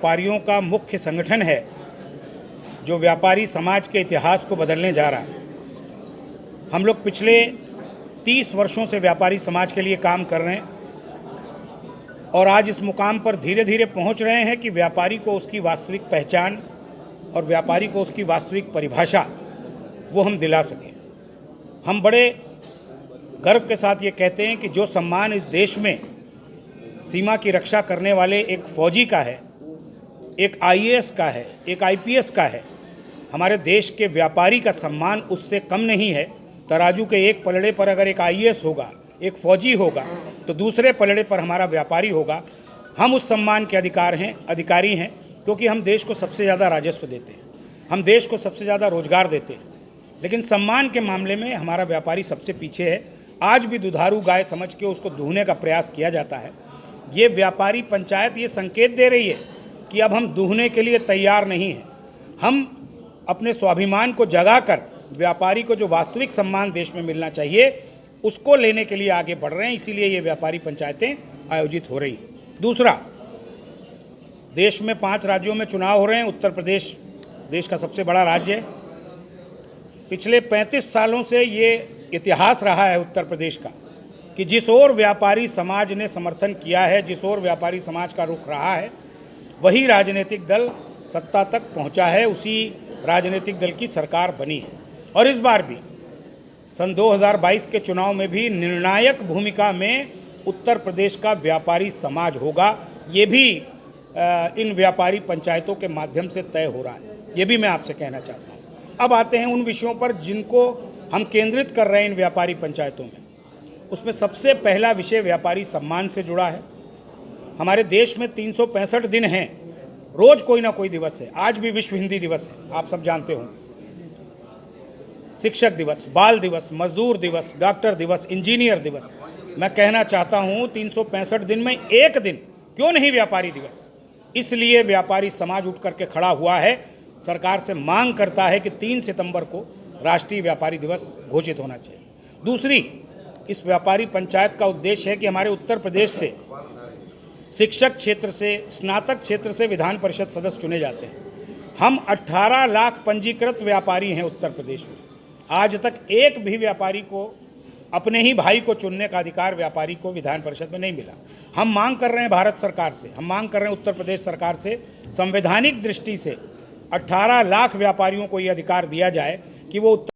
व्यापारियों का मुख्य संगठन है जो व्यापारी समाज के इतिहास को बदलने जा रहा है। हम लोग पिछले 30 वर्षों से व्यापारी समाज के लिए काम कर रहे हैं और आज इस मुकाम पर धीरे धीरे पहुंच रहे हैं कि व्यापारी को उसकी वास्तविक पहचान और व्यापारी को उसकी वास्तविक परिभाषा वो हम दिला सकें। हम बड़े गर्व के साथ ये कहते हैं कि जो सम्मान इस देश में सीमा की रक्षा करने वाले एक फौजी का है, एक आईएएस का है, एक आईपीएस का है, हमारे देश के व्यापारी का सम्मान उससे कम नहीं है। तराजू के एक पलड़े पर अगर एक आईएएस होगा, एक फौजी होगा, तो दूसरे पलड़े पर हमारा व्यापारी होगा। हम उस सम्मान के अधिकारी हैं क्योंकि हम देश को सबसे ज़्यादा राजस्व देते हैं, हम देश को सबसे ज़्यादा रोजगार देते हैं, लेकिन सम्मान के मामले में हमारा व्यापारी सबसे पीछे है। आज भी दुधारू गाय समझ के उसको दूहने का प्रयास किया जाता है। ये व्यापारी पंचायत ये संकेत दे रही है कि अब हम दूहने के लिए तैयार नहीं हैं। हम अपने स्वाभिमान को जगाकर व्यापारी को जो वास्तविक सम्मान देश में मिलना चाहिए उसको लेने के लिए आगे बढ़ रहे हैं। इसीलिए ये व्यापारी पंचायतें आयोजित हो रही हैं। दूसरा, देश में 5 राज्यों में चुनाव हो रहे हैं। उत्तर प्रदेश देश का सबसे बड़ा राज्य है। पिछले 35 सालों से ये इतिहास रहा है उत्तर प्रदेश का कि जिस ओर व्यापारी समाज ने समर्थन किया है, जिस ओर व्यापारी समाज का रुख रहा है, वही राजनीतिक दल सत्ता तक पहुंचा है, उसी राजनीतिक दल की सरकार बनी है। और इस बार भी सन 2022 के चुनाव में भी निर्णायक भूमिका में उत्तर प्रदेश का व्यापारी समाज होगा। ये भी इन व्यापारी पंचायतों के माध्यम से तय हो रहा है। ये भी मैं आपसे कहना चाहता हूँ। अब आते हैं उन विषयों पर जिनको हम केंद्रित कर रहे हैं इन व्यापारी पंचायतों में। उसमें सबसे पहला विषय व्यापारी सम्मान से जुड़ा है। हमारे देश में 365 दिन हैं, रोज कोई ना कोई दिवस है। आज भी विश्व हिंदी दिवस है, आप सब जानते हो। शिक्षक दिवस, बाल दिवस, मजदूर दिवस, डॉक्टर दिवस, इंजीनियर दिवस। मैं कहना चाहता हूं 365 दिन में एक दिन क्यों नहीं व्यापारी दिवस। इसलिए व्यापारी समाज उठ करके खड़ा हुआ है, सरकार से मांग करता है कि 3 सितंबर को राष्ट्रीय व्यापारी दिवस घोषित होना चाहिए। दूसरी, इस व्यापारी पंचायत का उद्देश्य है कि हमारे उत्तर प्रदेश से शिक्षक क्षेत्र से, स्नातक क्षेत्र से विधान परिषद सदस्य चुने जाते हैं। हम 18 लाख पंजीकृत व्यापारी हैं उत्तर प्रदेश में। आज तक एक भी व्यापारी को अपने ही भाई को चुनने का अधिकार व्यापारी को विधान परिषद में नहीं मिला। हम मांग कर रहे हैं भारत सरकार से, हम मांग कर रहे हैं उत्तर प्रदेश सरकार से, संवैधानिक दृष्टि से 18 लाख व्यापारियों को ये अधिकार दिया जाए कि वो उत्तर